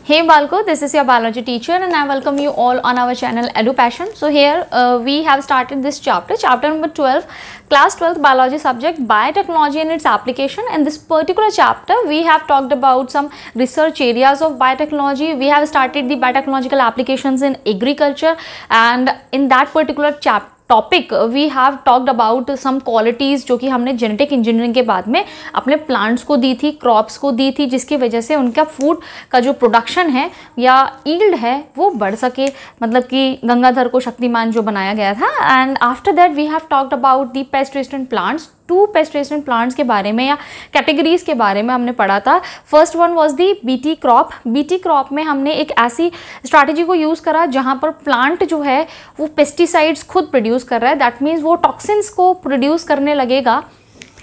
Hey Balko, this is your biology teacher and I welcome you all on our channel EduPassion. So here we have started this chapter number 12, class 12th biology subject biotechnology and its application. In this particular chapter we have talked about some research areas of biotechnology. We have started the biotechnological applications in agriculture, and in that particular topic we have talked about some qualities जो कि हमने genetic engineering के बाद में अपने plants को दी थी, crops को दी थी, जिसकी वजह से उनका फूड का जो प्रोडक्शन है या ईल्ड है वो बढ़ सके, मतलब कि गंगाधर को शक्तिमान जो बनाया गया था. And after that we have talked about the pest resistant plants. 2 pest resistant plants के बारे में या कैटेगरीज के बारे में हमने पढ़ा था. First one was the BT crop. BT crop में हमने एक ऐसी स्ट्रैटेजी को यूज़ करा जहां पर प्लांट जो है वो पेस्टिसाइड्स खुद प्रोड्यूस कर रहा है. दैट मीन्स वो टॉक्सिन्स को प्रोड्यूस करने लगेगा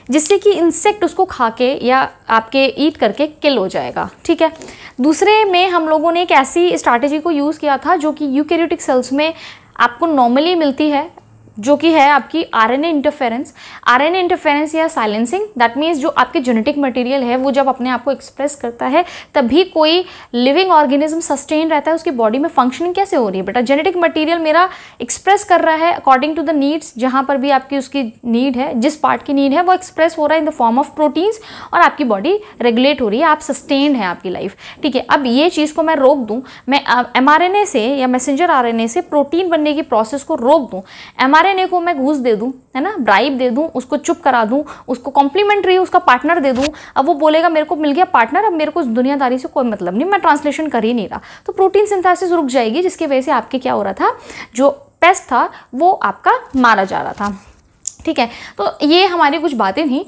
जिससे कि इंसेक्ट उसको खा के या आपके ईट करके किल हो जाएगा. ठीक है. दूसरे में हम लोगों ने एक ऐसी स्ट्रैटेजी को यूज़ किया था जो कि यूकैरियोटिक सेल्स में आपको नॉर्मली मिलती है, जो कि है आपकी आरएनए इंटरफेरेंस. आरएनए इंटरफेरेंस या साइलेंसिंग. दैट मीन्स जो आपके जेनेटिक मटेरियल है वो जब अपने आप को एक्सप्रेस करता है तभी कोई लिविंग ऑर्गेनिज्म सस्टेन रहता है. उसकी बॉडी में फंक्शनिंग कैसे हो रही है बेटा? जेनेटिक मटेरियल मेरा एक्सप्रेस कर रहा है अकॉर्डिंग टू द नीड्स. जहाँ पर भी आपकी उसकी नीड है, जिस पार्ट की नीड है वो एक्सप्रेस हो रहा है in the form of proteins और आपकी बॉडी रेगुलेट हो रही है, आप सस्टेन्ड है आपकी लाइफ. ठीक है. अब ये चीज़ को मैं रोक दूँ, मैं mRNA से या मैसेंजर आरएनए से प्रोटीन बनने की प्रोसेस को रोक दूँ, mRNA को मैं घूस दे दूं, है ना, ब्राइब दे दूं, उसको चुप करा दूं, उसको कॉम्प्लीमेंट्री उसका पार्टनर दे दूं. अब वो बोलेगा मेरे को मिल गया पार्टनर, अब मेरे को दुनियादारी से कोई मतलब नहीं, मैं ट्रांसलेशन कर ही नहीं रहा. तो प्रोटीन सिंथेसिस रुक जाएगी, जिसकी वजह से आपके क्या हो रहा था, जो पेस्ट था वो आपका मारा जा रहा था. ठीक है. तो ये हमारी कुछ बातें थी.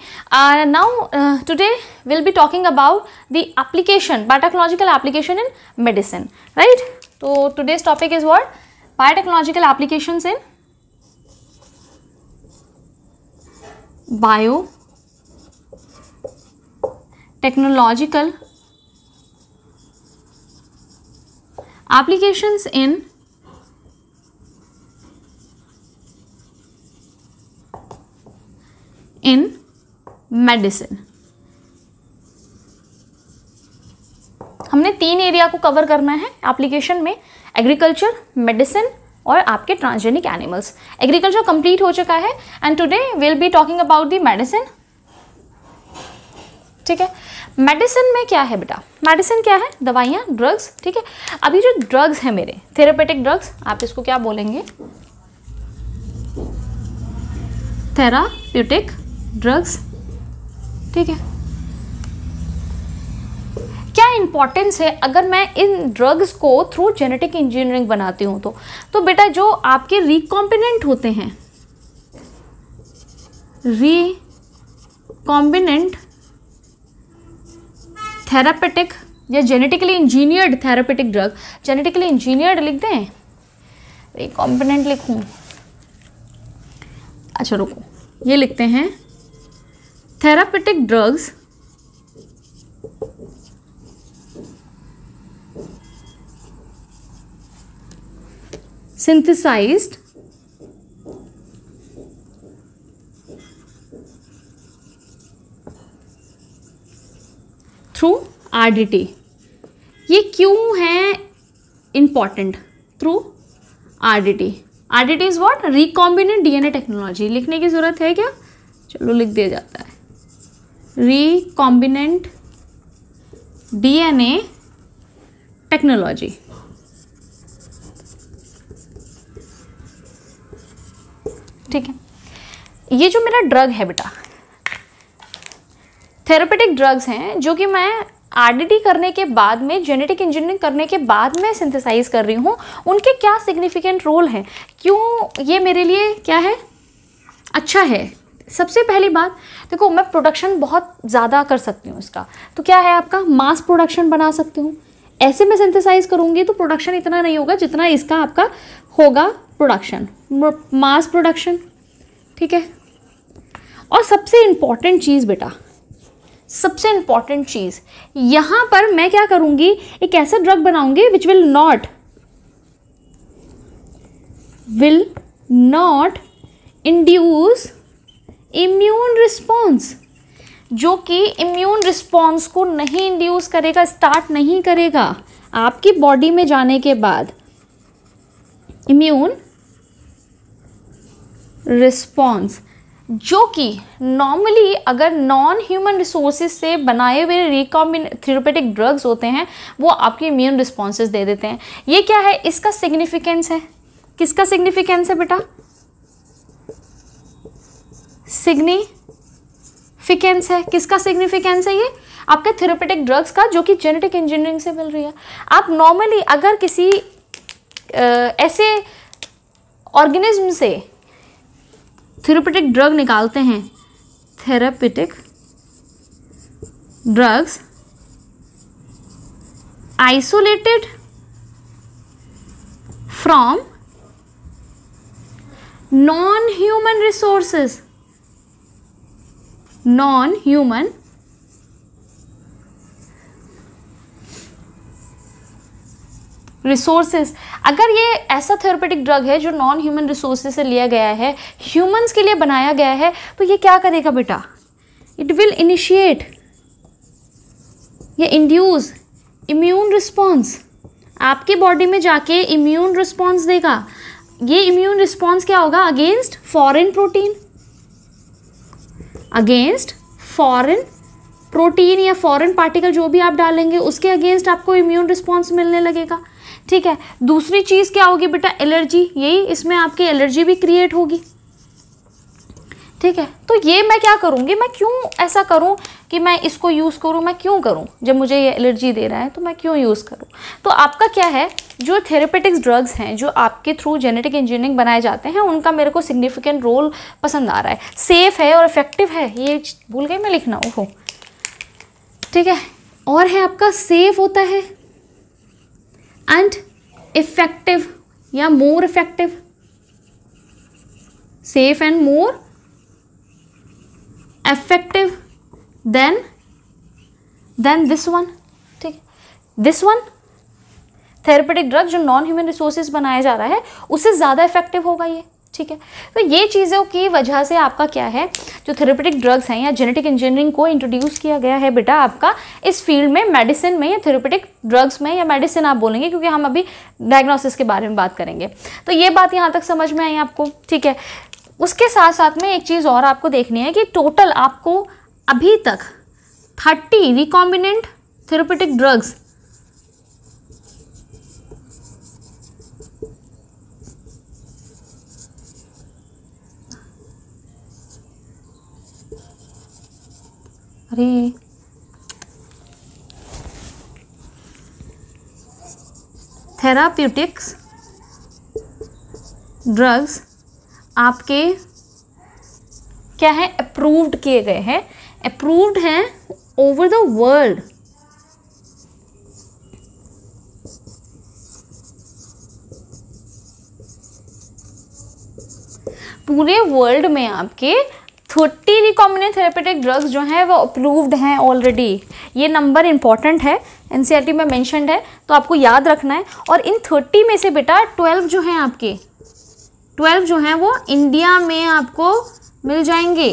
Now today will be talking about the application, biotechnological application in medicine. Right. तो today's topic is what? Biotechnological applications in biotechnological applications in medicine. हमने 3 एरिया को कवर करना है एप्लीकेशन में: एग्रीकल्चर, मेडिसिन और आपके ट्रांसजेनिक एनिमल्स. एग्रीकल्चर कंप्लीट हो चुका है and today will be talking about the medicine. ठीक है. मेडिसिन में क्या है बेटा? मेडिसिन क्या है? दवाइयाँ, ड्रग्स. ठीक है. अभी जो ड्रग्स हैं मेरे, थेरापेटिक ड्रग्स, आप इसको क्या बोलेंगे? Therapeutic drugs. ठीक है. क्या इंपॉर्टेंस है अगर मैं इन ड्रग्स को थ्रू जेनेटिक इंजीनियरिंग बनाती हूँ तो बेटा जो आपके रिकॉम्बिनेंट होते हैं, रिकॉम्बिनेंट थेरापेटिक या genetically engineered therapeutic drug, genetically engineered लिख दें, रिकॉम्बिनेंट लिखूँ? अच्छा रुको, ये लिखते हैं therapeutic drugs synthesized through RDT. ये क्यों है important? Through RDT. RDT is what? Recombinant DNA technology. लिखने की जरूरत है क्या? चलो लिख दिया जाता है. Recombinant DNA technology. ठीक है. ये जो मेरा ड्रग है बेटा, थेरापेटिक ड्रग्स हैं जो कि मैं आरडीटी करने के बाद में, जेनेटिक इंजीनियरिंग करने के बाद में सिंथेसाइज कर रही हूँ. उनके क्या सिग्निफिकेंट रोल है, क्यों ये मेरे लिए क्या है, अच्छा है? सबसे पहली बात देखो, मैं प्रोडक्शन बहुत ज़्यादा कर सकती हूँ इसका. तो क्या है आपका, मास प्रोडक्शन बना सकती हूँ. ऐसे में सिंथेसाइज करूँगी तो प्रोडक्शन इतना नहीं होगा जितना इसका आपका होगा प्रोडक्शन, मास प्रोडक्शन. ठीक है. और सबसे इम्पॉर्टेंट चीज़ बेटा, सबसे इम्पॉर्टेंट चीज़ यहाँ पर मैं क्या करूँगी, एक ऐसा ड्रग बनाऊँगी which will not induce immune response. जो कि इम्यून रिस्पॉन्स को नहीं इंड्यूस करेगा, स्टार्ट नहीं करेगा। आपकी बॉडी में जाने के बाद इम्यून रिस्पॉन्स, जो कि नॉर्मली अगर नॉन ह्यूमन रिसोर्सेज से बनाए हुए रिकॉम्बिनेंट थेरेपेटिक ड्रग्स होते हैं, वो आपकी इम्यून रिस्पॉन्सेज दे देते हैं। ये क्या है, इसका सिग्निफिकेंस है। किसका सिग्निफिकेंस है बेटा? सिग्निफिकेंस है। किसका सिग्निफिकेंस है? ये आपके थेरेपेटिक ड्रग्स का, जो कि जेनेटिक इंजीनियरिंग से मिल रही है। आप नॉर्मली अगर किसी ऐसे ऑर्गेनिज्म से थेरेपेटिक ड्रग निकालते हैं, therapeutic drugs isolated from non human resources, non human resources, अगर ये ऐसा थेरेपेटिक ड्रग है जो नॉन ह्यूमन रिसोर्सेज से लिया गया है, ह्यूमंस के लिए बनाया गया है, तो ये क्या करेगा बेटा? इट विल इनिशिएट या इंड्यूस इम्यून रिस्पॉन्स। आपकी बॉडी में जाके इम्यून रिस्पॉन्स देगा। ये इम्यून रिस्पॉन्स क्या होगा? Against foreign protein, against foreign protein या फॉरेन पार्टिकल जो भी आप डालेंगे, उसके अगेंस्ट आपको इम्यून रिस्पॉन्स मिलने लगेगा। ठीक है। दूसरी चीज़ क्या होगी बेटा? एलर्जी। यही इसमें आपकी एलर्जी भी क्रिएट होगी। ठीक है। तो ये मैं क्या करूँगी, मैं क्यों ऐसा करूँ कि मैं इसको यूज़ करूँ? मैं क्यों करूँ? जब मुझे ये एलर्जी दे रहा है तो मैं क्यों यूज़ करूँ? तो आपका क्या है, जो थेरेपेटिक्स ड्रग्स हैं जो आपके थ्रू जेनेटिक इंजीनियरिंग बनाए जाते हैं, उनका मेरे को सिग्निफिकेंट रोल पसंद आ रहा है। सेफ है और इफेक्टिव है, ये भूल गई मैं लिखना। ओहो, ठीक है। और है आपका सेफ होता है एंड इफेक्टिव या more effective, safe and more effective than this one. ठीक है। दिस वन थेरेपेटिक ड्रग जो नॉन ह्यूमन रिसोर्सेज बनाया जा रहा है, उससे ज़्यादा इफेक्टिव होगा ये। ठीक है। तो ये चीज़ों की वजह से आपका क्या है, जो थेरेपेटिक ड्रग्स हैं या जेनेटिक इंजीनियरिंग को इंट्रोड्यूस किया गया है बेटा आपका इस फील्ड में, मेडिसिन में या थेरेपेटिक ड्रग्स में, या मेडिसिन आप बोलेंगे क्योंकि हम अभी डायग्नोसिस के बारे में बात करेंगे। तो ये बात यहाँ तक समझ में आई आपको? ठीक है। उसके साथ साथ में एक चीज़ और आपको देखनी है कि टोटल आपको अभी तक 30 recombinant therapeutic drugs therapeutics drugs आपके क्या है, अप्रूव्ड किए गए हैं, अप्रूव्ड हैं ओवर द वर्ल्ड। पूरे वर्ल्ड में आपके 30 रिकॉम्बिनेंट थेरेपेटिक ड्रग्स जो हैं वो अप्रूव्ड हैं ऑलरेडी। ये नंबर इंपॉर्टेंट है, एनसीईआरटी में मेंशन्ड है, तो आपको याद रखना है। और इन 30 में से बेटा 12 जो हैं आपके, 12 जो हैं वो इंडिया में आपको मिल जाएंगे।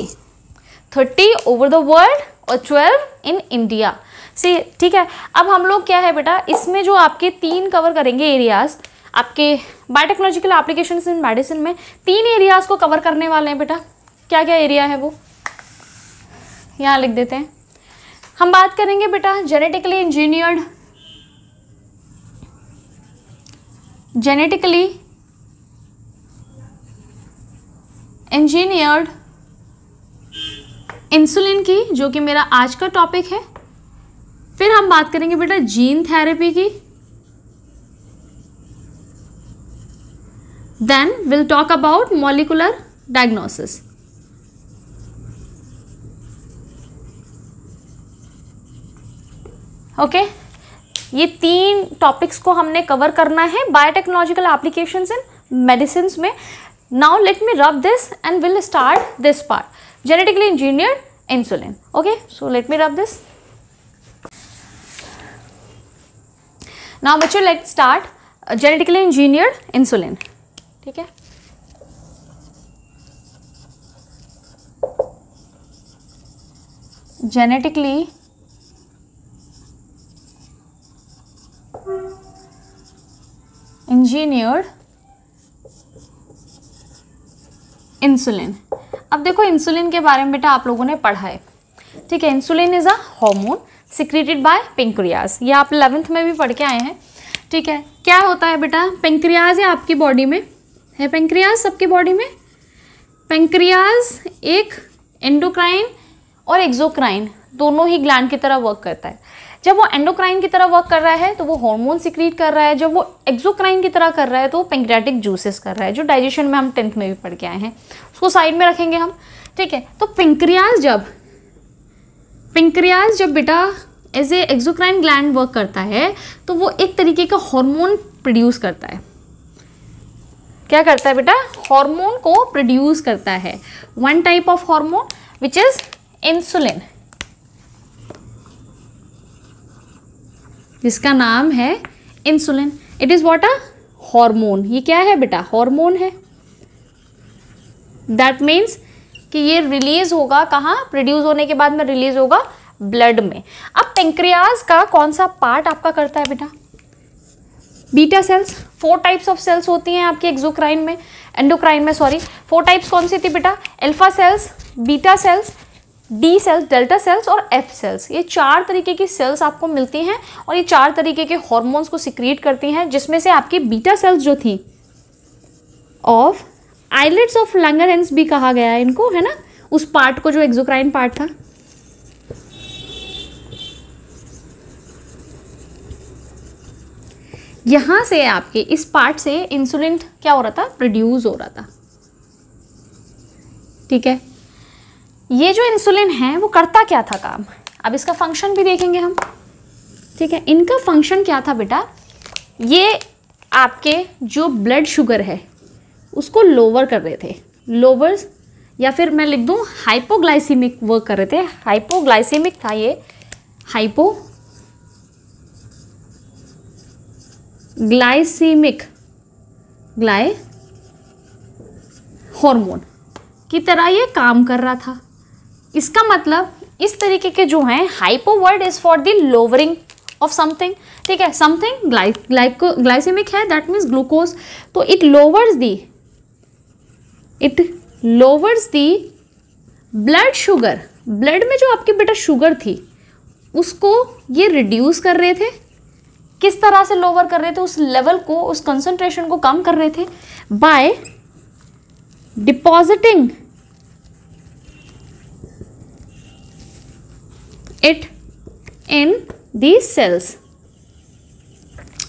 30 ओवर द वर्ल्ड और 12 इन इंडिया से। ठीक है। अब हम लोग क्या है बेटा, इसमें जो आपके 3 कवर करेंगे एरियाज, आपके बायोटेक्नोलॉजिकल एप्लीकेशंस इन मेडिसिन में 3 एरियाज को कवर करने वाले हैं बेटा। क्या क्या एरिया है वो यहाँ लिख देते हैं। हम बात करेंगे बेटा जेनेटिकली इंजीनियर्ड इंसुलिन की, जो कि मेरा आज का टॉपिक है। फिर हम बात करेंगे बेटा जीन थेरेपी की। Then will talk about molecular diagnosis. Okay. ये 3 टॉपिक्स को हमने कवर करना है बायोटेक्नोलॉजिकल एप्लीकेशंस इन मेडिसिन में। Now let me rub this and will start this part, genetically engineered insulin. Okay, so let me rub this. Now बच्चों let's start genetically engineered insulin. ठीक है। Genetically engineered insulin. अब देखो insulin के बारे में बेटा आप लोगों ने पढ़ा है, ठीक है। Insulin is a hormone secreted by pancreas, ये आप 11th में भी पढ़ के आए हैं, ठीक है। क्या होता है बेटा, पेंक्रियाज है आपकी बॉडी में, है पेंक्रियाज सबकी बॉडी में। पेंक्रियाज एक एंडोक्राइन और एक्सोक्राइन दोनों ही ग्लैंड की तरह वर्क करता है। जब वो एंडोक्राइन की तरह वर्क कर रहा है तो वो हार्मोन सिक्रीट कर रहा है, जब वो एक्सोक्राइन की तरह कर रहा है तो वो पेंक्रियाटिक जूसेस कर रहा है, जो डाइजेशन में हम 10th में भी पढ़ के आए हैं, उसको साइड में रखेंगे हम, ठीक है। तो पेंक्रियाज जब बेटा as a exocrine gland work करता है तो वो एक तरीके का हार्मोन प्रोड्यूस करता है। क्या करता है बेटा, हार्मोन को प्रोड्यूस करता है, one type of hormone which is insulin, जिसका नाम है insulin. It is what a hormone, ये क्या है बेटा, हार्मोन है। दैट मीन्स कि ये रिलीज होगा कहाँ, प्रोड्यूस होने के बाद में रिलीज होगा ब्लड में। अब पेंक्रियाज का कौन सा पार्ट आपका करता है बेटा, beta cells. 4 types of cells होती हैं आपके एक्सोक्राइन में, एंडोक्राइन में सॉरी। 4 टाइप्स कौन सी थी बेटा, alpha cells, beta cells, D cells, delta cells और एफ सेल्स। ये 4 तरीके की सेल्स आपको मिलती हैं और ये 4 तरीके के हॉर्मोन्स को सिक्रीट करती हैं, जिसमें से आपकी बीटा सेल्स जो थी ऑफ आइलेट्स ऑफ लैंगरहैंस भी कहा गया है इनको, है ना, उस पार्ट को जो एक्सोक्राइन पार्ट था। यहां से आपके इस पार्ट से इंसुलिन क्या हो रहा था, प्रोड्यूस हो रहा था, ठीक है। ये जो इंसुलिन है वो करता क्या था काम, अब इसका फंक्शन भी देखेंगे हम, ठीक है। इनका फंक्शन क्या था बेटा, ये आपके जो ब्लड शुगर है उसको लोअर कर रहे थे, लोअर्स, या फिर मैं लिख दूं हाइपोग्लाइसीमिक वर्क कर रहे थे, हाइपोग्लाइसीमिक था ये, हाइपोग्लाइसीमिक हार्मोन की तरह ये काम कर रहा था। इसका मतलब इस तरीके के जो हैं, hypo word is for the lowering of something, ठीक है, समथिंग ग्लाइसेमिक है, दैट मीन्स ग्लूकोज, तो it louvers the blood sugar. Blood में जो आपकी बेटा शुगर थी उसको ये रिड्यूस कर रहे थे। किस तरह से लोअर कर रहे थे, उस लेवल को, उस कंसंट्रेशन को कम कर रहे थे, by depositing it in the cells.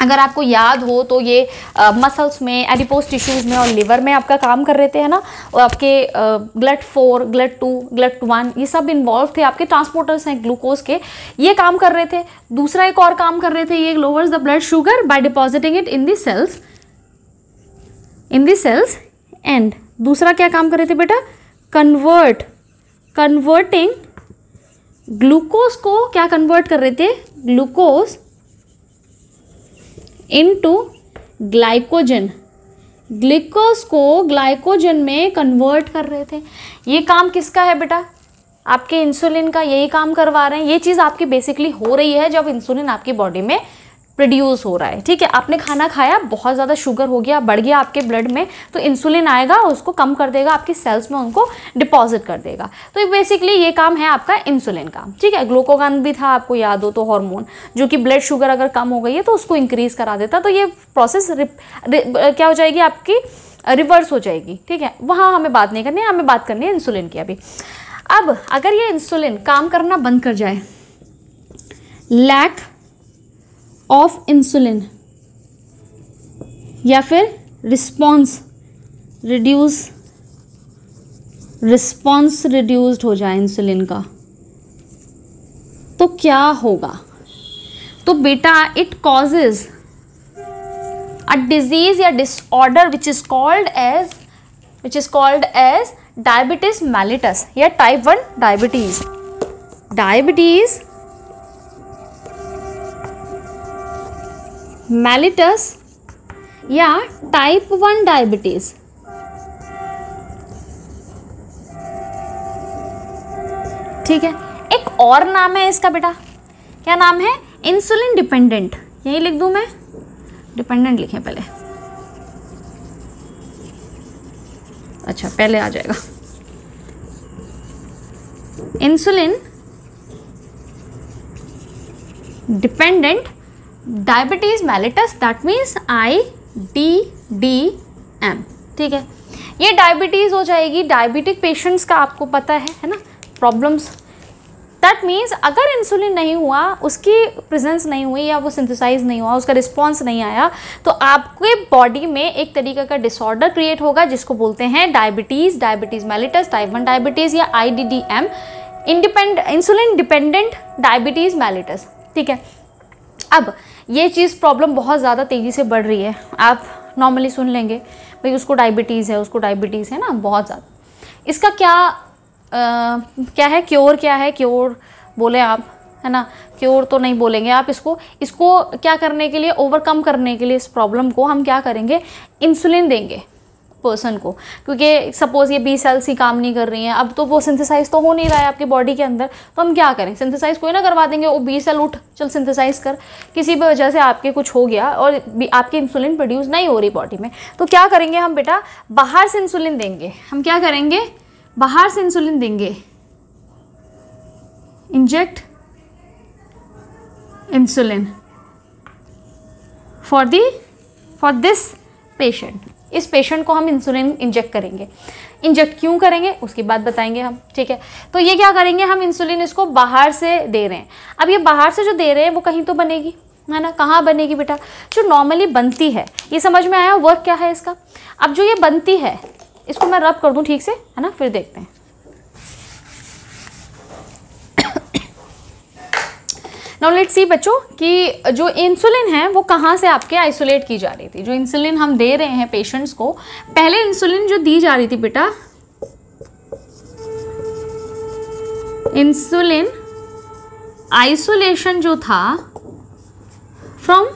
अगर आपको याद हो तो ये मसल्स में, एडिपोज टिश्यूज में और लिवर में आपका काम कर रहे थे, है ना, और आपके GLUT4, GLUT2, GLUT1 ये सब इन्वॉल्व थे, आपके ट्रांसपोर्टर्स हैं ग्लूकोज के, ये काम कर रहे थे। दूसरा एक और काम कर रहे थे, ये lowers the blood sugar by depositing it in the cells, and दूसरा क्या काम कर रहे थे बेटा, कन्वर्टिंग ग्लूकोज को, क्या कन्वर्ट कर रहे थे, ग्लूकोज इनटू ग्लाइकोजन, ग्लूकोज को ग्लाइकोजन में कन्वर्ट कर रहे थे। ये काम किसका है बेटा, आपके इंसुलिन का, यही काम करवा रहे हैं। ये चीज़ आपकी बेसिकली हो रही है जब इंसुलिन आपकी बॉडी में प्रोड्यूस हो रहा है, ठीक है। आपने खाना खाया, बहुत ज़्यादा शुगर हो गया, बढ़ गया आपके ब्लड में, तो इंसुलिन आएगा और उसको कम कर देगा, आपकी सेल्स में उनको डिपॉजिट कर देगा। तो बेसिकली ये काम है आपका इंसुलिन का, ठीक है। ग्लूकागॉन भी था, आपको याद हो तो, हार्मोन जो कि ब्लड शुगर अगर कम हो गई है तो उसको इंक्रीज करा देता, तो ये प्रोसेस क्या हो जाएगी आपकी, रिवर्स हो जाएगी, ठीक है। वहाँ हमें बात नहीं करनी है, हमें बात करनी है इंसुलिन की अभी। अब अगर ये इंसुलिन काम करना बंद कर जाए, लैक ऑफ इंसुलिन या फिर रिस्पॉन्स रिड्यूस्ड हो जाए इंसुलिन का, तो क्या होगा, तो बेटा इट कॉजेज अ डिजीज या disorder which is called as diabetes mellitus या टाइप 1 डायबिटीज मेलिटस या टाइप 1 डायबिटीज। ठीक है, एक और नाम है इसका बेटा, क्या नाम है? Insulin dependent. यही लिख दूं मैं, डिपेंडेंट लिखें पहले, अच्छा पहले आ जाएगा insulin dependent diabetes mellitus, that means IDDM। ठीक है, ये डायबिटीज हो जाएगी, डायबिटिक पेशेंट्स का आपको पता है ना प्रॉब्लम्स। दैट मीन्स अगर इंसुलिन नहीं हुआ, उसकी प्रेजेंस नहीं हुई या वो सिंथेसाइज नहीं हुआ, उसका रिस्पॉन्स नहीं आया, तो आपके बॉडी में एक तरीके का डिसऑर्डर क्रिएट होगा जिसको बोलते हैं diabetes, diabetes mellitus, type 1 diabetes या IDDM, insulin dependent diabetes mellitus. ठीक है, अब ये चीज़ प्रॉब्लम बहुत ज़्यादा तेज़ी से बढ़ रही है। आप नॉर्मली सुन लेंगे भाई उसको डायबिटीज़ है, उसको डायबिटीज़ है ना, बहुत ज़्यादा। इसका क्या है, क्योर क्या है? क्योर बोले आप, है ना, क्योर तो नहीं बोलेंगे आप इसको क्या करने के लिए, ओवरकम करने के लिए इस प्रॉब्लम को हम क्या करेंगे? इंसुलिन देंगे पर्सन को, क्योंकि सपोज़ ये बी सेल्स ही काम नहीं कर रही हैं, अब तो वो सिंथेसाइज तो हो नहीं रहा है आपकी बॉडी के अंदर, तो हम क्या करें? सिंथेसाइज कोई ना करवा देंगे, वो बी सेल उठ चल सिंथेसाइज कर, किसी भी वजह से आपके कुछ हो गया और आपकी इंसुलिन प्रोड्यूस नहीं हो रही बॉडी में, तो क्या करेंगे हम बेटा? बाहर से इंसुलिन देंगे। हम क्या करेंगे? बाहर से इंसुलिन देंगे, inject insulin for this patient. इस पेशेंट को हम इंसुलिन इंजेक्ट करेंगे। इंजेक्ट क्यों करेंगे उसकी बात बताएंगे हम। ठीक है, तो ये क्या करेंगे? हम इंसुलिन इसको बाहर से दे रहे हैं। अब ये बाहर से जो दे रहे हैं वो कहीं तो बनेगी, है ना? कहाँ बनेगी बेटा? जो नॉर्मली बनती है, ये समझ में आया वर्क क्या है इसका? अब जो ये बनती है, इसको मैं रब कर दूं ठीक से, है ना, फिर देखते हैं। नाउ लेट्स सी बच्चों कि जो इंसुलिन है वो कहाँ से आपके आइसोलेट की जा रही थी। जो इंसुलिन हम दे रहे हैं पेशेंट्स को, पहले इंसुलिन जो दी जा रही थी बेटा, इंसुलिन आइसोलेशन जो था फ्रॉम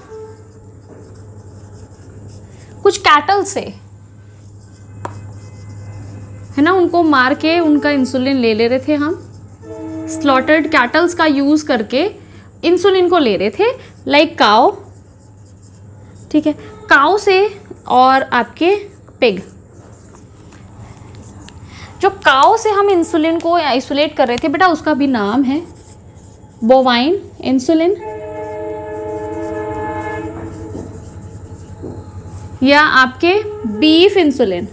कुछ कैटल से, है ना, उनको मार के उनका इंसुलिन ले रहे थे हम। स्लॉटर्ड कैटल्स का यूज करके इंसुलिन को ले रहे थे, लाइक काउ। ठीक है, काउ से और आपके पिग। जो काउ से हम इंसुलिन को आइसोलेट कर रहे थे बेटा, उसका भी नाम है बोवाइन इंसुलिन या आपके बीफ इंसुलिन,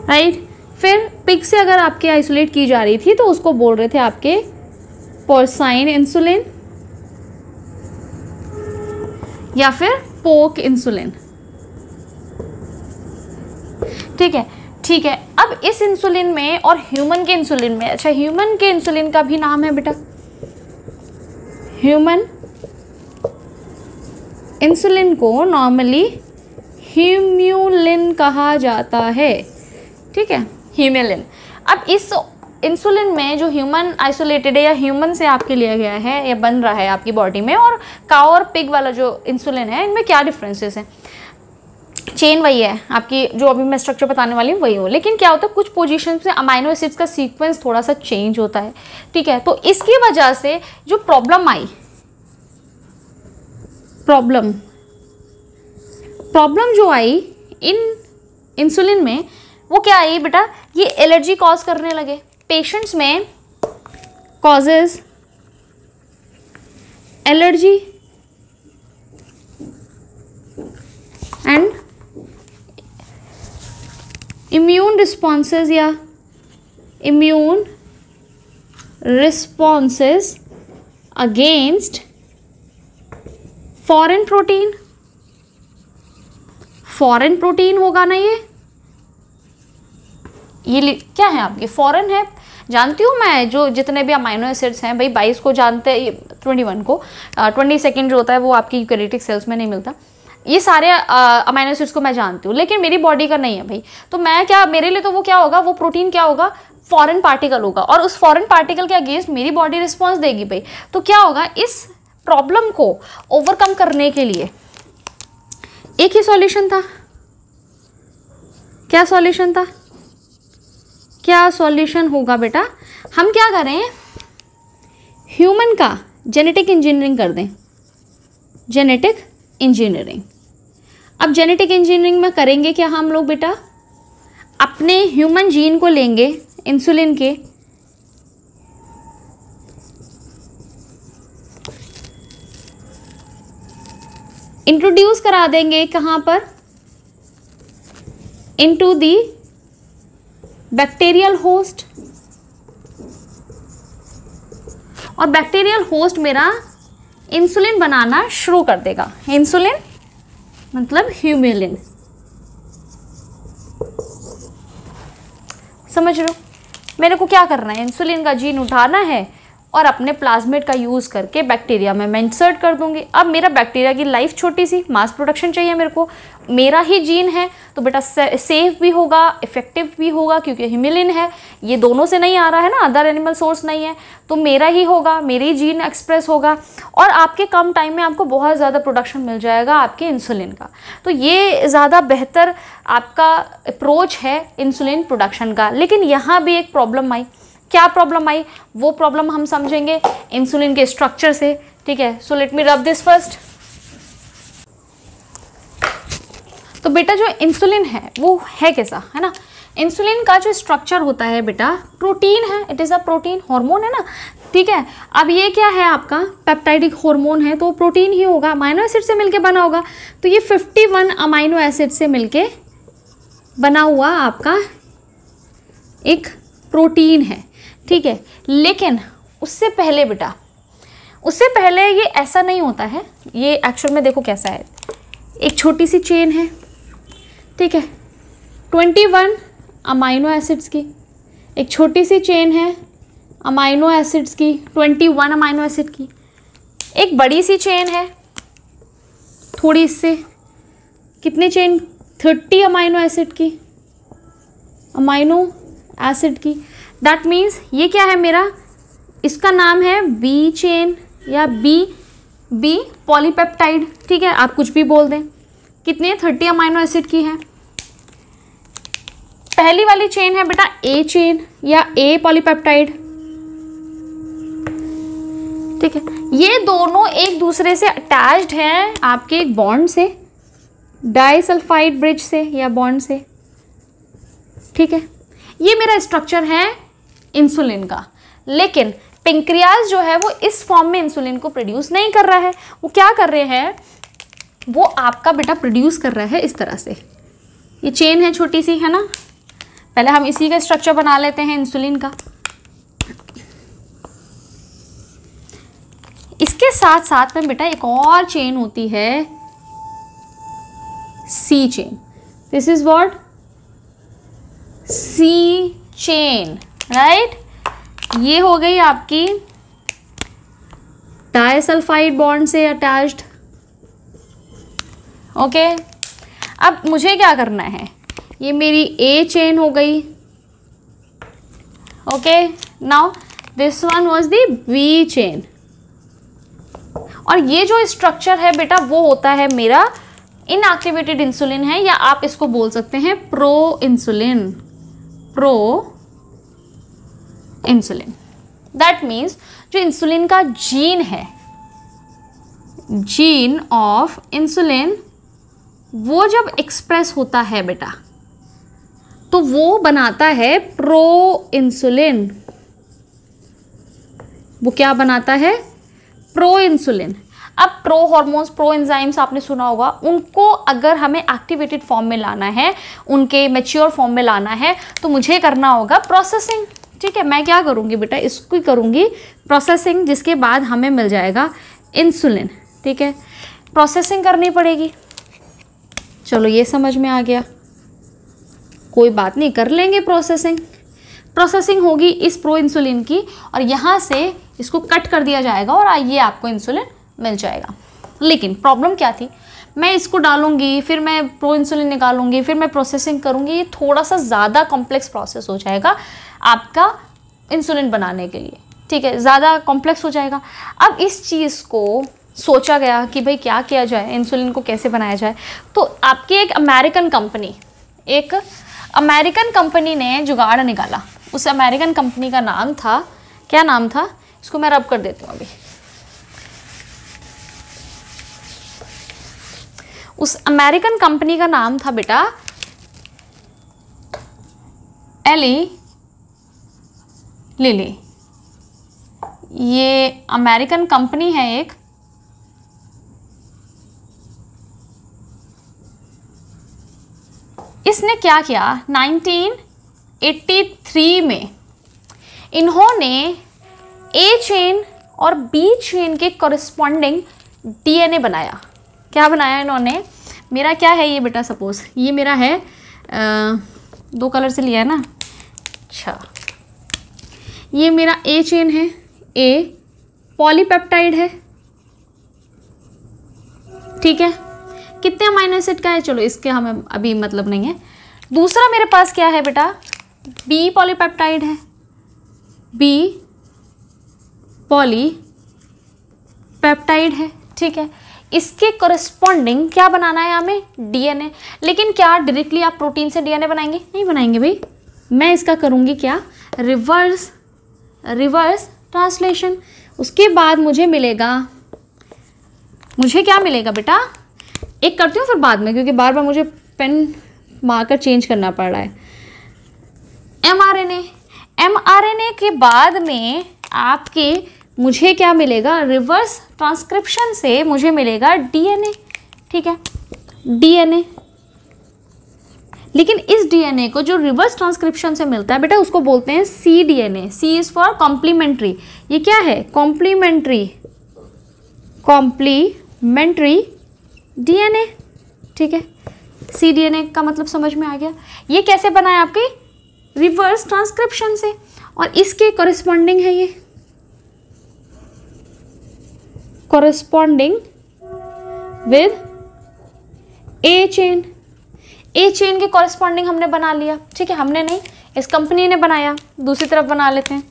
राइट। फिर पिग से अगर आपके आइसोलेट की जा रही थी तो उसको बोल रहे थे आपके पोर्साइन इंसुलिन या फिर पोक इंसुलिन। ठीक है, ठीक है। अब इस इंसुलिन में और ह्यूमन के इंसुलिन में, अच्छा ह्यूमन के इंसुलिन का भी नाम है बेटा, ह्यूमन इंसुलिन को नॉर्मली ह्यूम्यूलिन कहा जाता है। ठीक है, ह्यूम्यूलिन। अब इस इंसुलिन में जो ह्यूमन आइसोलेटेड है या ह्यूमन से आपके लिया गया है या बन रहा है आपकी बॉडी में, और काउ और पिग वाला जो इंसुलिन है, इनमें क्या डिफरेंसेस हैं? चेन वही है आपकी, जो अभी मैं स्ट्रक्चर बताने वाली हूँ वही हो, लेकिन क्या होता है कुछ पोजीशन से अमाइनो एसिड्स का सीक्वेंस थोड़ा सा चेंज होता है। ठीक है, तो इसकी वजह से जो प्रॉब्लम आई, प्रॉब्लम जो आई इन इंसुलिन में, वो क्या आई बेटा? ये एलर्जी कॉज करने लगे पेशेंट्स में, causes allergy and immune responses या immune responses against foreign protein. Foreign protein होगा ना ये क्या है आपके? फॉरेन है, जानती हूँ मैं, जो जितने भी अमाइनो एसिड्स हैं भाई, 22 को जानते हैं, 21 को, 22nd जो होता है वो आपकी यूकैरियोटिक सेल्स में नहीं मिलता। ये सारे अमाइनो एसिड्स को मैं जानती हूँ, लेकिन मेरी बॉडी का नहीं है भाई। तो मैं क्या, मेरे लिए तो वो क्या होगा, वो प्रोटीन क्या होगा? फॉरेन पार्टिकल होगा, और उस फॉरेन पार्टिकल के अगेंस्ट मेरी बॉडी रिस्पॉन्स देगी भाई। तो क्या होगा, इस प्रॉब्लम को ओवरकम करने के लिए एक ही सॉल्यूशन था। क्या सॉल्यूशन था? क्या सॉल्यूशन होगा बेटा? हम क्या करें, ह्यूमन का जेनेटिक इंजीनियरिंग कर दें, जेनेटिक इंजीनियरिंग। अब जेनेटिक इंजीनियरिंग में करेंगे क्या हम लोग बेटा, अपने ह्यूमन जीन को लेंगे इंसुलिन के, इंट्रोड्यूस करा देंगे कहाँ पर, इनटू दी बैक्टीरियल होस्ट, और बैक्टीरियल होस्ट मेरा इंसुलिन बनाना शुरू कर देगा। इंसुलिन मतलब ह्यूमिलिन, समझ रहे हो? मेरे को क्या करना है, इंसुलिन का जीन उठाना है और अपने प्लाज्मिड का यूज़ करके बैक्टीरिया में मैं इंसर्ट कर दूंगी। अब मेरा बैक्टीरिया की लाइफ छोटी सी, मास प्रोडक्शन चाहिए मेरे को, मेरा ही जीन है तो बेटा सेफ भी होगा, इफेक्टिव भी होगा, क्योंकि ह्यूमिलिन है, ये दोनों से नहीं आ रहा है ना, अदर एनिमल सोर्स नहीं है, तो मेरा ही होगा, मेरी जीन एक्सप्रेस होगा, और आपके कम टाइम में आपको बहुत ज़्यादा प्रोडक्शन मिल जाएगा आपके इंसुलिन का। तो ये ज़्यादा बेहतर आपका अप्रोच है इंसुलिन प्रोडक्शन का। लेकिन यहाँ भी एक प्रॉब्लम आई। क्या प्रॉब्लम आई, वो प्रॉब्लम हम समझेंगे इंसुलिन के स्ट्रक्चर से, ठीक है? So let me rub this first. तो बेटा जो इंसुलिन है वो है कैसा, है ना? इंसुलिन का जो स्ट्रक्चर होता है बेटा, प्रोटीन है, it is a protein hormone, है ना, ठीक है? अब ये क्या है आपका, पेप्टाइडिक हार्मोन है, तो प्रोटीन ही होगा, अमाइनो एसिड से मिलके बना होगा। तो ये 51 अमाइनो एसिड से मिलके बना हुआ आपका एक प्रोटीन है, ठीक है? लेकिन उससे पहले बेटा, उससे पहले ये ऐसा नहीं होता है। ये एक्चुअल में देखो कैसा है, एक छोटी सी चेन है, ठीक है, 21 अमाइनो एसिड्स की, एक छोटी सी चेन है अमाइनो एसिड्स की, 21 अमाइनो एसिड की, एक बड़ी सी चेन है थोड़ी, इससे कितनी चेन, 30 अमाइनो एसिड की, अमाइनो एसिड की। दैट मीन्स ये क्या है मेरा, इसका नाम है बी चेन या बी पॉलीपेप्टाइड, ठीक है? आप कुछ भी बोल दें। कितने, 30 अमाइनो एसिड की है। पहली वाली चेन है बेटा ए चेन या ए पॉलीपेप्टाइड, ठीक है? ये दोनों एक दूसरे से अटैच्ड हैं आपके एक बॉन्ड से, डाइसल्फाइड ब्रिज से या बॉन्ड से, ठीक है? ये मेरा स्ट्रक्चर है इंसुलिन का। लेकिन पेंक्रियाज जो है वो इस फॉर्म में इंसुलिन को प्रोड्यूस नहीं कर रहा है। वो क्या कर रहे हैं, वो आपका बेटा प्रोड्यूस कर रहा है इस तरह से। ये चेन है छोटी सी, है ना? पहले हम इसी का स्ट्रक्चर बना लेते हैं इंसुलिन का। इसके साथ साथ में बेटा एक और चेन होती है, C chain. This is what, C chain, right? ये हो गई आपकी डाइसल्फाइड बॉन्ड से अटैच्ड, ओके? अब मुझे क्या करना है, ये मेरी ए चेन हो गई, okay? Now this one was the B chain, और ये जो स्ट्रक्चर है बेटा वो होता है मेरा इनएक्टिवेटेड इंसुलिन है, या आप इसको बोल सकते हैं pro insulin, pro insulin. That means जो इंसुलिन का जीन है, जीन ऑफ इंसुलिन, वो जब एक्सप्रेस होता है बेटा तो वो बनाता है प्रो इंसुलिन। वो क्या बनाता है, प्रो इंसुलिन। अब प्रो हार्मोन्स, प्रो एंजाइम्स आपने सुना होगा, उनको अगर हमें एक्टिवेटेड फॉर्म में लाना है, उनके मैच्योर फॉर्म में लाना है, तो मुझे करना होगा प्रोसेसिंग, ठीक है? मैं क्या करूँगी बेटा, इसको ही करूँगी प्रोसेसिंग, जिसके बाद हमें मिल जाएगा इंसुलिन, ठीक है? प्रोसेसिंग करनी पड़ेगी। चलो ये समझ में आ गया, कोई बात नहीं, कर लेंगे प्रोसेसिंग। प्रोसेसिंग होगी इस प्रो इंसुलिन की, और यहाँ से इसको कट कर दिया जाएगा और ये आपको इंसुलिन मिल जाएगा। लेकिन प्रॉब्लम क्या थी, मैं इसको डालूंगी, फिर मैं प्रो इंसुलिन निकालूंगी, फिर मैं प्रोसेसिंग करूंगी, ये थोड़ा सा ज़्यादा कॉम्प्लेक्स प्रोसेस हो जाएगा आपका इंसुलिन बनाने के लिए, ठीक है? ज़्यादा कॉम्प्लेक्स हो जाएगा। अब इस चीज़ को सोचा गया कि भाई क्या किया जाए, इंसुलिन को कैसे बनाया जाए। तो आपकी एक अमेरिकन कंपनी ने जुगाड़ निकाला उस अमेरिकन कंपनी का नाम था, क्या नाम था, इसको मैं रब कर देती हूँ अभी। उस अमेरिकन कंपनी का नाम था बेटा एली लिली। ये अमेरिकन कंपनी है एक, इसने क्या किया 1983 में इन्होंने ए चेन और बी चेन के कॉरेस्पॉन्डिंग डीएनए बनाया। क्या बनाया इन्होंने, मेरा क्या है ये बेटा, सपोज ये मेरा है, दो कलर से लिया है ना, अच्छा ये मेरा ए चेन है, ए पॉलीपेप्टाइड है, ठीक है, कितने अमाइनो एसिड का है, चलो इसके हमें अभी मतलब नहीं है। दूसरा मेरे पास क्या है बेटा, बी पॉलीपेप्टाइड है, बी पॉलीपेप्टाइड है, ठीक है। इसके कॉरेस्पॉन्डिंग क्या बनाना है हमें, डीएनए। लेकिन क्या डायरेक्टली आप प्रोटीन से डीएनए बनाएंगे, नहीं बनाएंगे भाई, मैं इसका करूँगी क्या, रिवर्स ट्रांसलेशन। उसके बाद मुझे मिलेगा, मुझे क्या मिलेगा बेटा, एक करती हूँ फिर बाद में, क्योंकि बार बार मुझे पेन मार्कर चेंज करना पड़ रहा है। एमआरएनए के बाद में आपके मुझे क्या मिलेगा, रिवर्स ट्रांसक्रिप्शन से मुझे मिलेगा डीएनए, ठीक है, डीएनए। लेकिन इस डीएनए को जो रिवर्स ट्रांसक्रिप्शन से मिलता है बेटा, उसको बोलते हैं C DNA. C is for complementary. ये क्या है, कॉम्प्लीमेंट्री डीएनए, ठीक है। सी डीएनए का मतलब समझ में आ गया। ये कैसे बना है आपके, रिवर्स ट्रांसक्रिप्शन से, और इसके कॉरेस्पॉन्डिंग है ये, corresponding with A chain. A chain के कॉरेस्पॉन्डिंग हमने बना लिया, ठीक है, हमने नहीं, इस कंपनी ने बनाया। दूसरी तरफ बना लेते हैं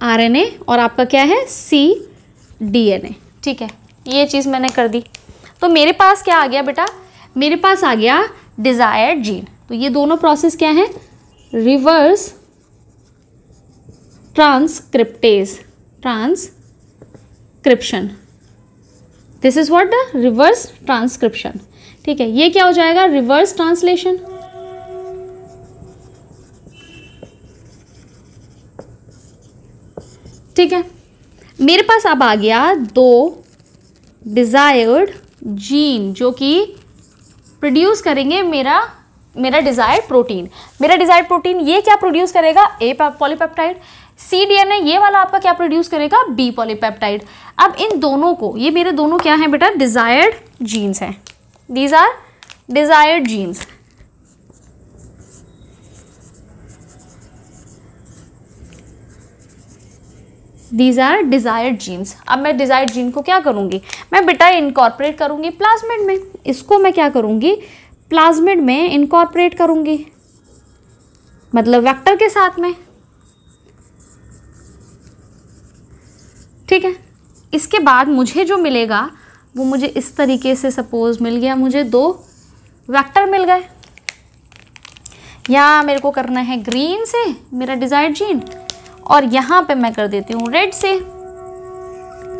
mRNA और आपका क्या है, cDNA, ठीक है। ये चीज़ मैंने कर दी, तो मेरे पास क्या आ गया बेटा, मेरे पास आ गया डिज़ायर्ड जीन। तो ये दोनों प्रोसेस क्या है, reverse transcription, this is what the reverse transcription, ठीक है। ये क्या हो जाएगा, रिवर्स ट्रांसलेशन, ठीक है। मेरे पास अब आ गया दो डिज़ायर्ड जीन जो कि प्रोड्यूस करेंगे मेरा डिज़ायर्ड प्रोटीन। मेरा डिज़ायर्ड प्रोटीन ये क्या प्रोड्यूस करेगा, ए पॉलीपेप्टाइड। सी डीएनए ये वाला आपका क्या प्रोड्यूस करेगा, बी पॉलीपेप्टाइड। अब इन दोनों को, ये मेरे दोनों क्या हैं बेटा, डिज़ायर्ड जीन्स हैं, these are desired genes. These are desired genes. अब मैं डिज़ायर्ड जीन को क्या करूँगी, मैं बेटा इनकॉर्पोरेट करूँगी प्लाज्मिड में। इसको मैं क्या करूँगी, प्लाज्मिड में इनकॉर्पोरेट करूँगी, मतलब वेक्टर के साथ में, ठीक है। इसके बाद मुझे जो मिलेगा वो मुझे इस तरीके से सपोज मिल गया, मुझे दो वेक्टर मिल गए। यहाँ मेरे को करना है ग्रीन से मेरा डिज़ायर्ड जीन, और यहाँ पे मैं कर देती हूँ रेड से।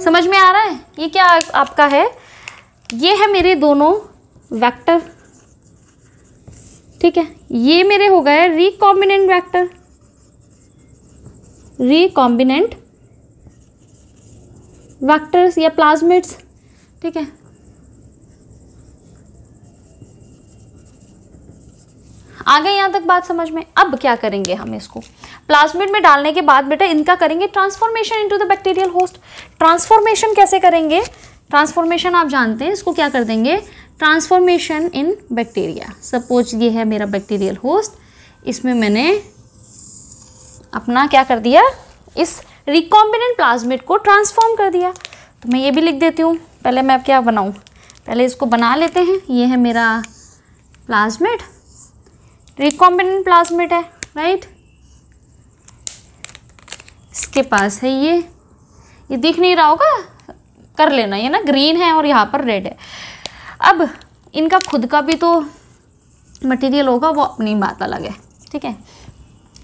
समझ में आ रहा है, ये क्या आपका है, ये है मेरे दोनों वेक्टर, ठीक है। ये मेरे हो गए रिकॉम्बिनेंट वेक्टर, रिकॉम्बिनेंट वेक्टर्स या प्लाज्मिड्स, ठीक है। आ गए यहाँ तक बात समझ में। अब क्या करेंगे हम, इसको प्लाज्मिड में डालने के बाद बेटा इनका करेंगे transformation into the bacterial host. Transformation कैसे करेंगे, ट्रांसफॉर्मेशन आप जानते हैं, इसको क्या कर देंगे, ट्रांसफॉर्मेशन इन बैक्टीरिया। सपोज ये है मेरा बैक्टीरियल होस्ट, इसमें मैंने अपना क्या कर दिया, इस रिकॉम्बिनेंट प्लाज्मिड को ट्रांसफॉर्म कर दिया। तो मैं ये भी लिख देती हूँ, पहले मैं अब क्या बनाऊँ, पहले इसको बना लेते हैं। ये है मेरा प्लाज्मिड, रिकॉम्बिनेंट प्लाज्मिड है, राइट। इसके पास है ये दिख नहीं रहा होगा, कर लेना, ये ना ग्रीन है और यहाँ पर रेड है। अब इनका खुद का भी तो मटेरियल होगा, वो अपनी बात अलग है, ठीक है।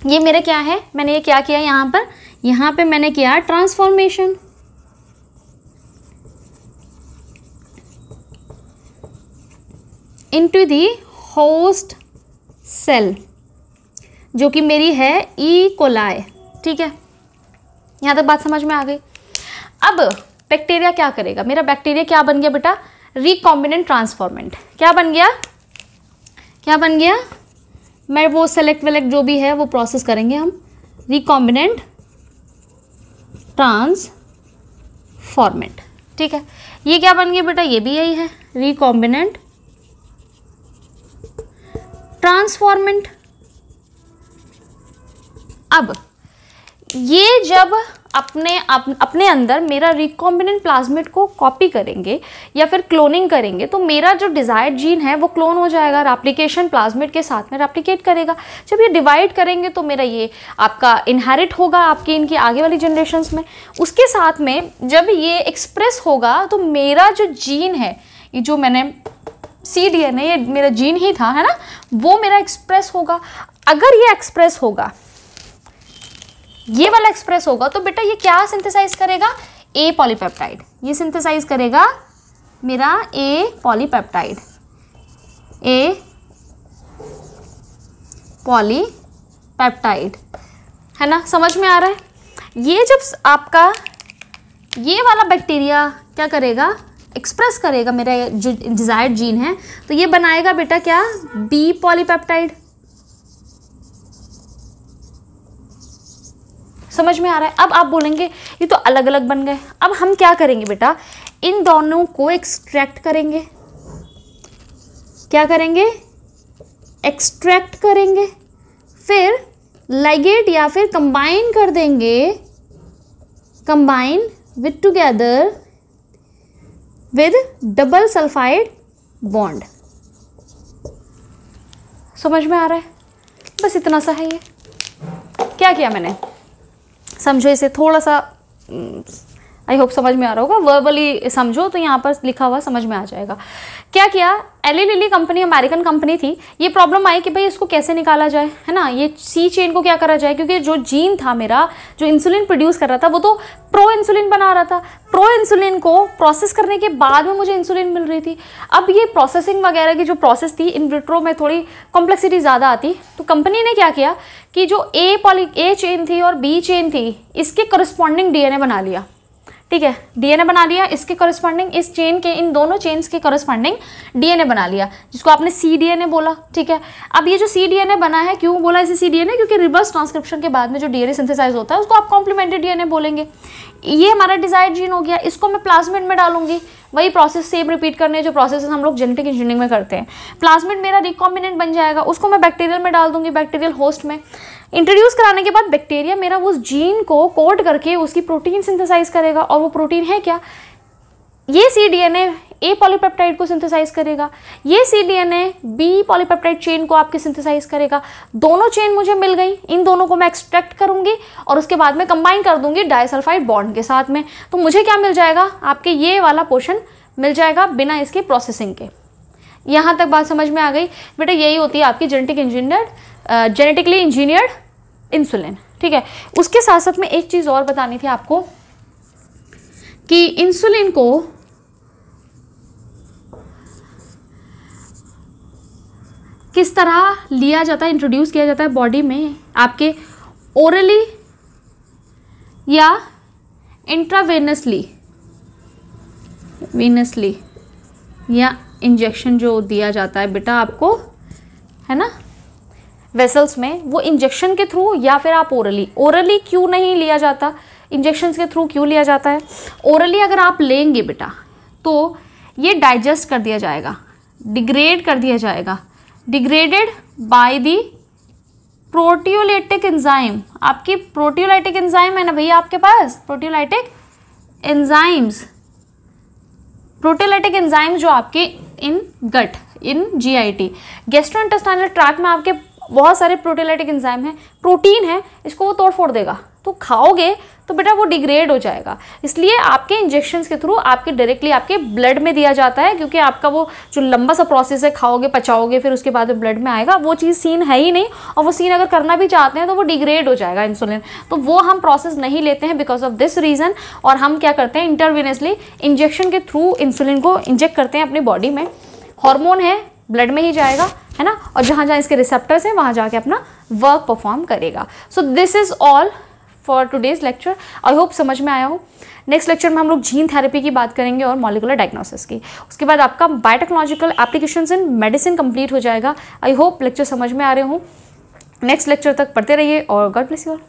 ये मेरे क्या है, मैंने ये क्या किया यहाँ पे मैंने किया transformation into the host cell जो कि मेरी है ई कोलाई। ठीक है, यहाँ तक बात समझ में आ गई। अब बैक्टीरिया क्या करेगा, मेरा बैक्टीरिया क्या बन गया बेटा, रिकॉम्बिनेंट ट्रांसफॉर्मेंट। क्या बन गया, मैं वो सेलेक्ट वेलेक्ट जो भी है वो प्रोसेस करेंगे हम, रिकॉम्बिनेंट ट्रांसफॉर्मेंट। ठीक है, ये क्या बन गया बेटा, ये भी यही है, रिकॉम्बिनेंट ट्रांसफॉर्मेंट। अब ये जब अपने अंदर मेरा रिकॉम्बिनेंट प्लाज्मिड को कॉपी करेंगे या फिर क्लोनिंग करेंगे तो मेरा जो डिजायर्ड जीन है वो क्लोन हो जाएगा, रेप्लिकेशन प्लाज्मिड के साथ में रेप्लिकेट करेगा। जब ये डिवाइड करेंगे तो मेरा ये आपका इनहेरिट होगा आपकी इनकी आगे वाली जनरेशन्स में। उसके साथ में जब ये एक्सप्रेस होगा तो मेरा जो जीन है, ये जो मैंने CDNA ये मेरा जीन ही था, है ना, वो मेरा एक्सप्रेस होगा। अगर ये एक्सप्रेस होगा, ये वाला एक्सप्रेस होगा तो बेटा ये क्या सिंथेसाइज करेगा, ए पॉलीपेप्टाइड। ये सिंथेसाइज करेगा मेरा ए पॉलीपेप्टाइड, है ना, समझ में आ रहा है। ये जब आपका ये वाला बैक्टीरिया क्या करेगा, एक्सप्रेस करेगा मेरा जो डिजायर्ड जीन है, तो ये बनाएगा बेटा क्या, बी पॉलीपेप्टाइड। समझ में आ रहा है। अब आप बोलेंगे ये तो अलग अलग बन गए, अब हम क्या करेंगे बेटा, इन दोनों को एक्सट्रैक्ट करेंगे। क्या करेंगे, एक्सट्रैक्ट करेंगे, फिर लाइगेट या फिर कंबाइन कर देंगे, combine with together with double sulphide bond. समझ में आ रहा है, बस इतना सा है। ये क्या किया मैंने, समझो इसे थोड़ा सा, आई होप समझ में आ रहा होगा, वर्बली समझो तो यहाँ पर लिखा हुआ समझ में आ जाएगा। क्या किया, Eli Lilly company American company थी, ये प्रॉब्लम आई कि भाई इसको कैसे निकाला जाए, है ना, ये सी चेन को क्या करा जाए, क्योंकि जो जीन था मेरा जो इंसुलिन प्रोड्यूस कर रहा था वो तो प्रो इंसुलिन बना रहा था, प्रो इंसुलिन को प्रोसेस करने के बाद में मुझे इंसुलिन मिल रही थी। अब ये प्रोसेसिंग वगैरह की जो प्रोसेस थी इन विट्रो में थोड़ी कॉम्प्लेक्सिटी ज़्यादा आती, तो कंपनी ने क्या किया कि जो ए चेन थी और बी चेन थी इसके करस्पॉन्डिंग DNA बना लिया। ठीक है, DNA बना लिया, इसके करस्पॉन्डिंग इस चेन के, इन दोनों चेन्स के करस्पॉन्डिंग DNA बना लिया, जिसको आपने CDNA बोला। ठीक है, अब ये जो CDNA बना है, क्यों बोला इसे CDNA, क्योंकि रिवर्स ट्रांसक्रिप्शन के बाद में जो DNA सिंथेसाइज होता है उसको आप कॉम्प्लीमेंट्री DNA बोलेंगे। ये हमारा डिजायर्ड जीन हो गया, इसको मैं प्लाज्मिड में डालूंगी, वही प्रोसेस सेम रिपीट करने जो प्रोसेस हम लोग जेनेटिक इंजीनियरिंग में करते हैं। प्लाज्मिड मेरा रिकॉम्बिनेंट बन जाएगा, उसको मैं बैक्टीरियल में डाल दूंगी, बैक्टीरियल होस्ट में इंट्रोड्यूस कराने के बाद बैक्टीरिया मेरा उस जीन को कोड करके उसकी प्रोटीन सिंथेसाइज करेगा, और वो प्रोटीन है क्या, ये CDNA ए पॉलीपेप्टाइड को सिंथेसाइज करेगा, ये CDNA बी पॉलीपेप्टाइड चेन को आपके सिंथेसाइज करेगा। दोनों चेन मुझे मिल गई, इन दोनों को मैं एक्सट्रैक्ट करूंगी और उसके बाद में कंबाइन कर दूंगी डाइसल्फाइड बॉन्ड के साथ में, तो मुझे क्या मिल जाएगा, आपके ये वाला पोर्शन मिल जाएगा बिना इसके प्रोसेसिंग के। यहाँ तक बात समझ में आ गई बेटा, यही होती है आपकी जेनेटिकली इंजीनियर्ड इंसुलिन। ठीक है, उसके साथ साथ में एक चीज़ और बतानी थी आपको कि इंसुलिन को किस तरह लिया जाता है, इंट्रोड्यूस किया जाता है बॉडी में, आपके ओरली या इंट्रावेनसली, या इंजेक्शन जो दिया जाता है बेटा आपको, है ना, वेसल्स में, वो इंजेक्शन के थ्रू या फिर आप ओरली क्यों नहीं लिया जाता, इंजेक्शंस के थ्रू क्यों लिया जाता है। ओरली अगर आप लेंगे बेटा तो ये डाइजेस्ट कर दिया जाएगा, डिग्रेड कर दिया जाएगा, degraded by the proteolytic enzyme. आपकी प्रोटियोलाइटिक एंजाइम है ना भैया आपके पास, प्रोटियोलाइटिक एंजाइम जो आपके इन गट, इन GIT गैस्ट्रोइंटेस्टाइनल ट्रैक्ट में आपके बहुत सारे प्रोटियोलाइटिक एंजाइम हैं, प्रोटीन है, इसको वो तोड़ फोड़ देगा, तो खाओगे तो बेटा वो डिग्रेड हो जाएगा। इसलिए आपके इंजेक्शंस के थ्रू आपके डायरेक्टली आपके ब्लड में दिया जाता है, क्योंकि आपका वो जो लंबा सा प्रोसेस है, खाओगे पचाओगे फिर उसके बाद ब्लड में आएगा, वो चीज़ सीन है ही नहीं। और वो सीन अगर करना भी चाहते हैं तो वो डिग्रेड हो जाएगा इंसुलिन, तो वो हम प्रोसेस नहीं लेते हैं बिकॉज ऑफ दिस रीज़न। और हम क्या करते हैं, इंटरवेनसली इंजेक्शन के थ्रू इंसुलिन को इंजेक्ट करते हैं अपनी बॉडी में। हार्मोन है, ब्लड में ही जाएगा, है ना, और जहाँ जहाँ इसके रिसेप्टर्स हैं वहाँ जाके अपना वर्क परफॉर्म करेगा। So this is all for today's lecture. I hope समझ में आया हो। नेक्स्ट लेक्चर में हम लोग जीन थेरेपी की बात करेंगे और मॉलिकुलर डायग्नोसिस की। उसके बाद आपका biotechnological applications in medicine complete हो जाएगा। आई होप लेक्चर समझ में आ रहे हो। नेक्स्ट लेक्चर तक पढ़ते रहिए और गॉड ब्लेस यू ऑल।